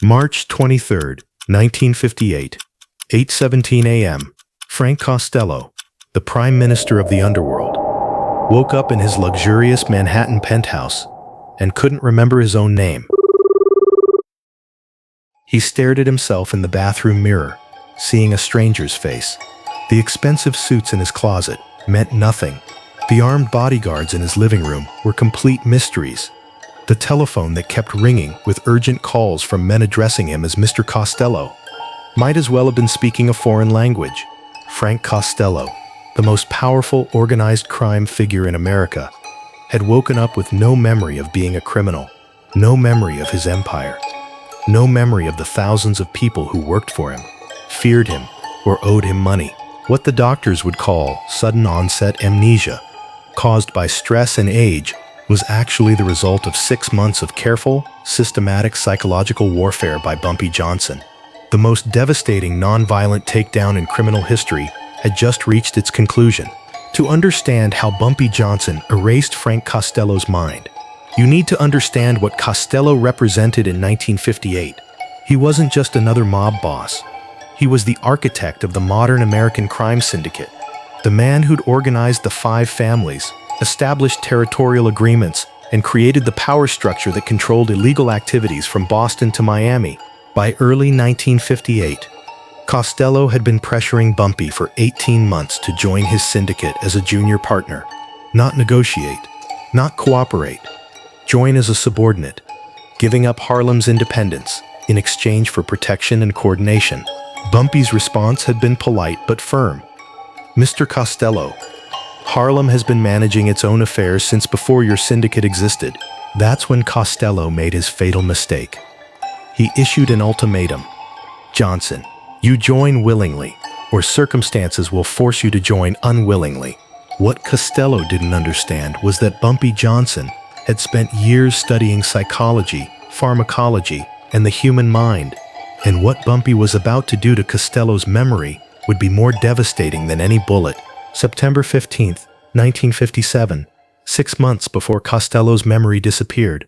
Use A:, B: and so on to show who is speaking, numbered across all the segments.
A: March 23, 1958, 8:17 a.m. Frank Costello, the Prime Minister of the Underworld, woke up in his luxurious Manhattan penthouse and couldn't remember his own name. He stared at himself in the bathroom mirror, seeing a stranger's face. The expensive suits in his closet meant nothing. The armed bodyguards in his living room were complete mysteries. The telephone that kept ringing with urgent calls from men addressing him as Mr. Costello might as well have been speaking a foreign language. Frank Costello, the most powerful organized crime figure in America, had woken up with no memory of being a criminal, no memory of his empire, no memory of the thousands of people who worked for him, feared him, or owed him money. What the doctors would call sudden onset amnesia, caused by stress and age, was actually the result of 6 months of careful, systematic psychological warfare by Bumpy Johnson. The most devastating non-violent takedown in criminal history had just reached its conclusion. To understand how Bumpy Johnson erased Frank Costello's mind, you need to understand what Costello represented in 1958. He wasn't just another mob boss. He was the architect of the modern American crime syndicate, the man who'd organized the 5 families, established territorial agreements, and created the power structure that controlled illegal activities from Boston to Miami. By early 1958, Costello had been pressuring Bumpy for 18 months to join his syndicate as a junior partner. Not negotiate, not cooperate, join as a subordinate, giving up Harlem's independence in exchange for protection and coordination. Bumpy's response had been polite but firm. Mr. Costello, Harlem has been managing its own affairs since before your syndicate existed. That's when Costello made his fatal mistake. He issued an ultimatum. Johnson, you join willingly, or circumstances will force you to join unwillingly. What Costello didn't understand was that Bumpy Johnson had spent years studying psychology, pharmacology, and the human mind, and what Bumpy was about to do to Costello's memory would be more devastating than any bullet. September 15, 1957, 6 months before Costello's memory disappeared,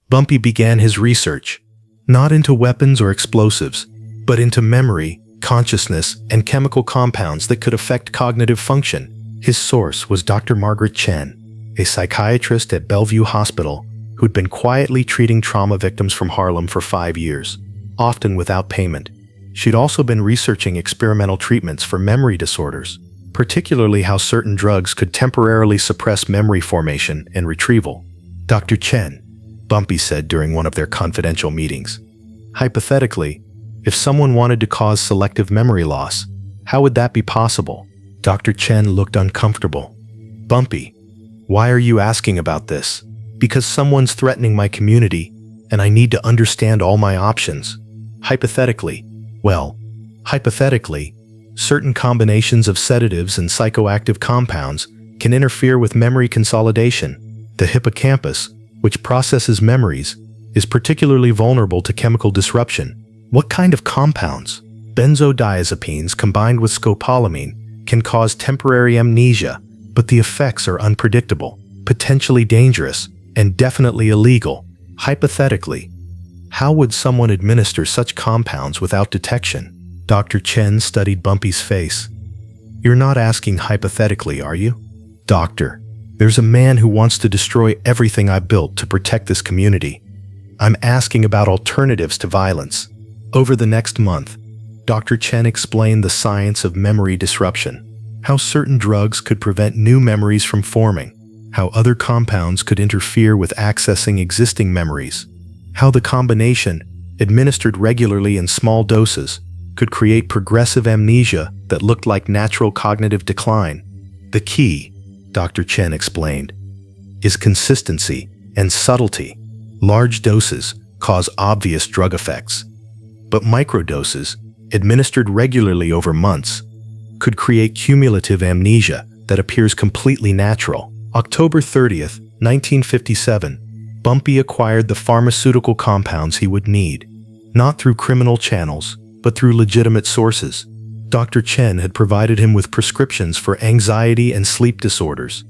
A: Bumpy began his research, not into weapons or explosives, but into memory, consciousness, and chemical compounds that could affect cognitive function. His source was Dr. Margaret Chen, a psychiatrist at Bellevue Hospital who'd been quietly treating trauma victims from Harlem for 5 years, often without payment. She'd also been researching experimental treatments for memory disorders, particularly how certain drugs could temporarily suppress memory formation and retrieval. Dr. Chen, Bumpy said during one of their confidential meetings, hypothetically, if someone wanted to cause selective memory loss, how would that be possible? Dr. Chen looked uncomfortable. Bumpy, why are you asking about this? Because someone's threatening my community, and I need to understand all my options. Hypothetically, certain combinations of sedatives and psychoactive compounds can interfere with memory consolidation. The hippocampus, which processes memories, is particularly vulnerable to chemical disruption. What kind of compounds? Benzodiazepines combined with scopolamine can cause temporary amnesia, but the effects are unpredictable, potentially dangerous, and definitely illegal. Hypothetically, how would someone administer such compounds without detection? Dr. Chen studied Bumpy's face. You're not asking hypothetically, are you? Doctor, there's a man who wants to destroy everything I built to protect this community. I'm asking about alternatives to violence. Over the next month, Dr. Chen explained the science of memory disruption, how certain drugs could prevent new memories from forming, how other compounds could interfere with accessing existing memories, how the combination, administered regularly in small doses, could create progressive amnesia that looked like natural cognitive decline. The key, Dr. Chen explained, is consistency and subtlety. Large doses cause obvious drug effects, but microdoses, administered regularly over months, could create cumulative amnesia that appears completely natural. October 30th, 1957, Bumpy acquired the pharmaceutical compounds he would need, not through criminal channels, but through legitimate sources. Dr. Chen had provided him with prescriptions for anxiety and sleep disorders,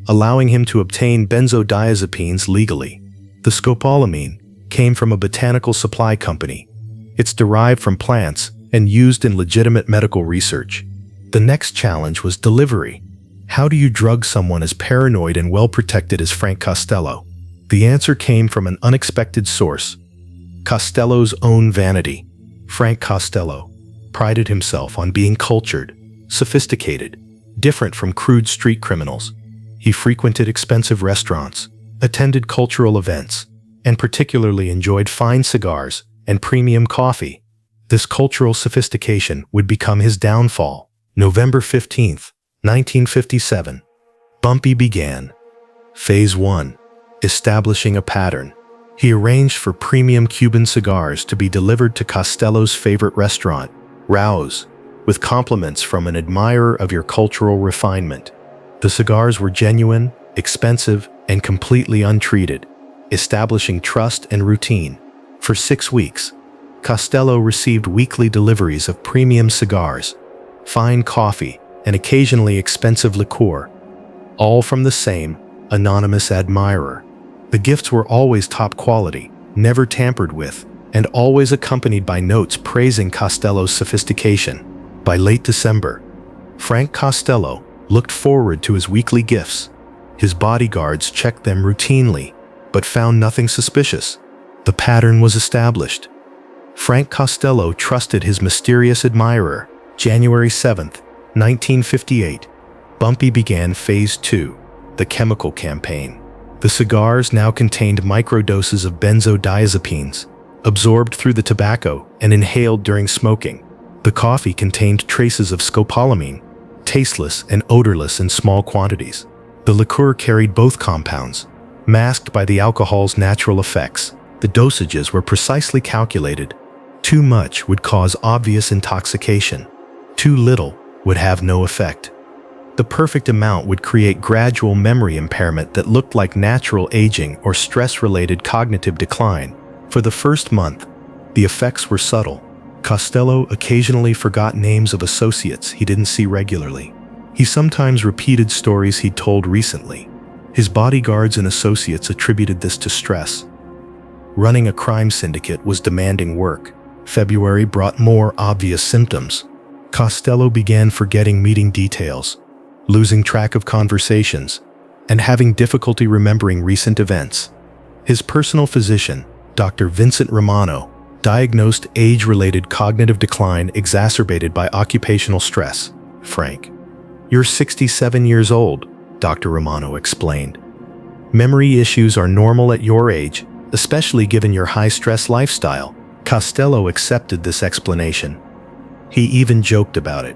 A: allowing him to obtain benzodiazepines legally. The scopolamine came from a botanical supply company, It's derived from plants and used in legitimate medical research. The next challenge was delivery. How do you drug someone as paranoid and well-protected as Frank Costello? The answer came from an unexpected source: Costello's own vanity. Frank Costello prided himself on being cultured, sophisticated, different from crude street criminals. He frequented expensive restaurants, attended cultural events, and particularly enjoyed fine cigars and premium coffee. This cultural sophistication would become his downfall. November 15th, 1957. Bumpy began. Phase 1. Establishing a pattern. He arranged for premium Cuban cigars to be delivered to Costello's favorite restaurant, Rao's, with compliments from an admirer of your cultural refinement. The cigars were genuine, expensive, and completely untreated, establishing trust and routine. For 6 weeks, Costello received weekly deliveries of premium cigars, fine coffee, and occasionally expensive liqueur, all from the same anonymous admirer. The gifts were always top quality, never tampered with, and always accompanied by notes praising Costello's sophistication. By late December, Frank Costello looked forward to his weekly gifts. His bodyguards checked them routinely, but found nothing suspicious. The pattern was established. Frank Costello trusted his mysterious admirer. January 7th, 1958. Bumpy began Phase 2, the chemical campaign. The cigars now contained microdoses of benzodiazepines, absorbed through the tobacco and inhaled during smoking. The coffee contained traces of scopolamine, tasteless and odorless in small quantities. The liqueur carried both compounds, masked by the alcohol's natural effects. The dosages were precisely calculated. Too much would cause obvious intoxication. Too little would have no effect. The perfect amount would create gradual memory impairment that looked like natural aging or stress-related cognitive decline. For the first month, the effects were subtle. Costello occasionally forgot names of associates he didn't see regularly. He sometimes repeated stories he'd told recently. His bodyguards and associates attributed this to stress. Running a crime syndicate was demanding work. February brought more obvious symptoms. Costello began forgetting meeting details, losing track of conversations, and having difficulty remembering recent events. His personal physician, Dr. Vincent Romano, diagnosed age-related cognitive decline exacerbated by occupational stress. Frank, you're 67 years old, Dr. Romano explained. Memory issues are normal at your age, especially given your high-stress lifestyle. Costello accepted this explanation. He even joked about it.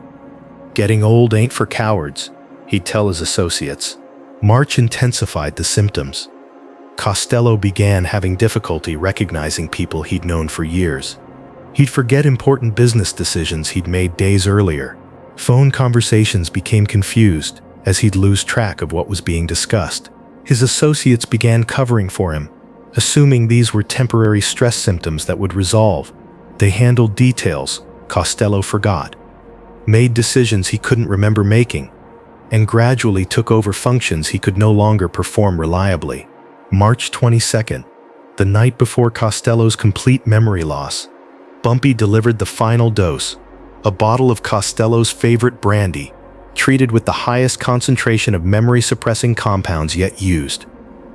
A: Getting old ain't for cowards, he'd tell his associates. March intensified the symptoms. Costello began having difficulty recognizing people he'd known for years. He'd forget important business decisions he'd made days earlier. Phone conversations became confused as he'd lose track of what was being discussed. His associates began covering for him, assuming these were temporary stress symptoms that would resolve. They handled details Costello forgot, made decisions he couldn't remember making, and gradually took over functions he could no longer perform reliably. March 22nd, the night before Costello's complete memory loss, Bumpy delivered the final dose, a bottle of Costello's favorite brandy, treated with the highest concentration of memory-suppressing compounds yet used.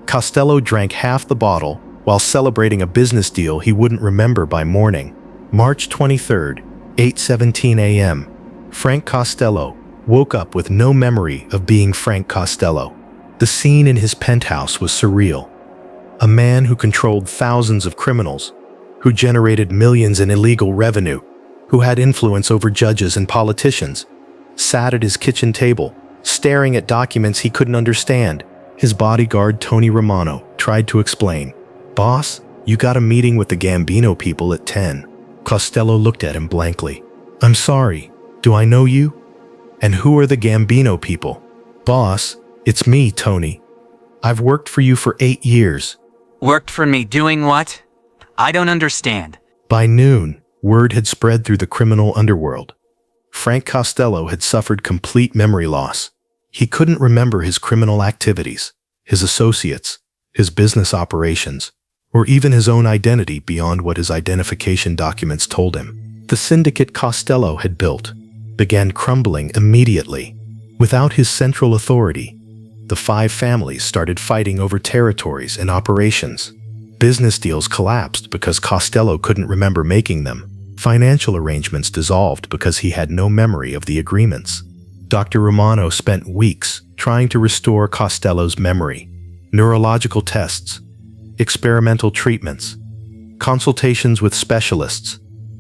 A: Costello drank half the bottle while celebrating a business deal he wouldn't remember by morning. March 23rd, 8:17 a.m. Frank Costello woke up with no memory of being Frank Costello. The scene in his penthouse was surreal. A man who controlled thousands of criminals, who generated millions in illegal revenue, who had influence over judges and politicians, sat at his kitchen table, staring at documents he couldn't understand. His bodyguard, Tony Romano, tried to explain. "Boss, you got a meeting with the Gambino people at 10. Costello looked at him blankly. "I'm sorry, do I know you? And who are the Gambino people?" "Boss, it's me, Tony. I've worked for you for 8 years.
B: Worked for me doing what? I don't understand.
A: By noon, word had spread through the criminal underworld. Frank Costello had suffered complete memory loss. He couldn't remember his criminal activities, his associates, his business operations. or even his own identity beyond what his identification documents told him. The syndicate Costello had built began crumbling immediately. Without his central authority, the 5 families started fighting over territories and operations. Business deals collapsed because Costello couldn't remember making them. Financial arrangements dissolved because he had no memory of the agreements. Dr. Romano spent weeks trying to restore Costello's memory. Neurological tests, experimental treatments, consultations with specialists.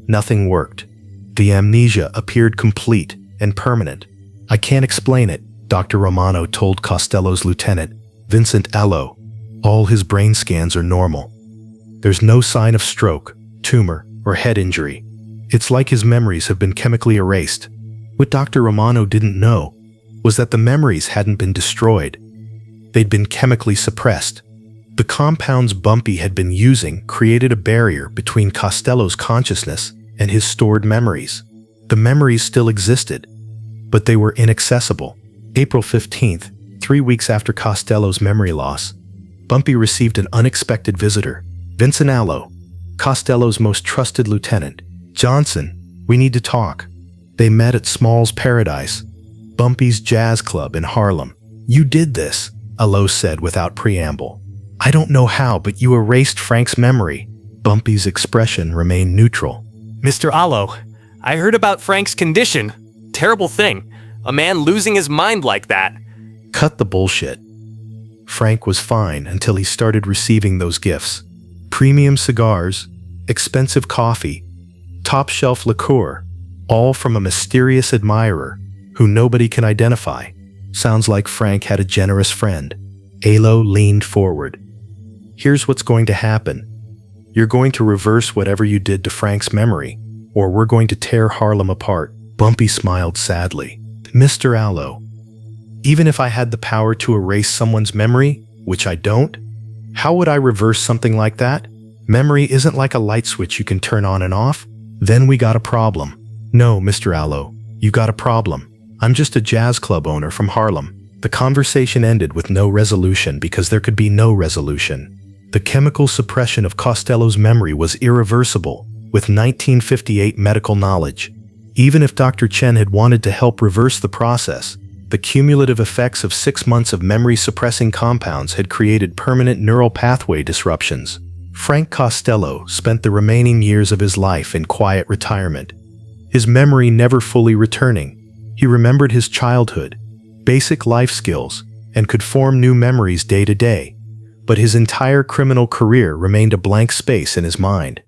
A: Nothing worked. The amnesia appeared complete and permanent. "I can't explain it," Dr. Romano told Costello's lieutenant, Vincent Allo. "All his brain scans are normal. There's no sign of stroke, tumor, or head injury. It's like his memories have been chemically erased." What Dr. Romano didn't know was that the memories hadn't been destroyed. They'd been chemically suppressed. The compounds Bumpy had been using created a barrier between Costello's consciousness and his stored memories. The memories still existed, but they were inaccessible. April 15th, 3 weeks after Costello's memory loss, Bumpy received an unexpected visitor. "Vincent Allo, Costello's most trusted lieutenant. Johnson, we need to talk." They met at Small's Paradise, Bumpy's jazz club in Harlem. "You did this," Allo said without preamble. "I don't know how, but you erased Frank's memory." Bumpy's expression remained neutral.
C: "Mr. Allo, I heard about Frank's condition. Terrible thing. A man losing his mind like that."
A: "Cut the bullshit." Frank was fine until he started receiving those gifts. Premium cigars, expensive coffee, top-shelf liqueur, all from a mysterious admirer who nobody can identify. Sounds like Frank had a generous friend. Allo leaned forward. "Here's what's going to happen. You're going to reverse whatever you did to Frank's memory, or we're going to tear Harlem apart." Bumpy smiled sadly. "Mr. Allo, even if I had the power to erase someone's memory, which I don't, how would I reverse something like that? Memory isn't like a light switch you can turn on and off. Then we got a problem." "No, Mr. Allo, you got a problem. I'm just a jazz club owner from Harlem." The conversation ended with no resolution because there could be no resolution. The chemical suppression of Costello's memory was irreversible, with 1958 medical knowledge. Even if Dr. Chen had wanted to help reverse the process, the cumulative effects of 6 months of memory-suppressing compounds had created permanent neural pathway disruptions. Frank Costello spent the remaining years of his life in quiet retirement, his memory never fully returning. He remembered his childhood, basic life skills, and could form new memories day to day, but his entire criminal career remained a blank space in his mind.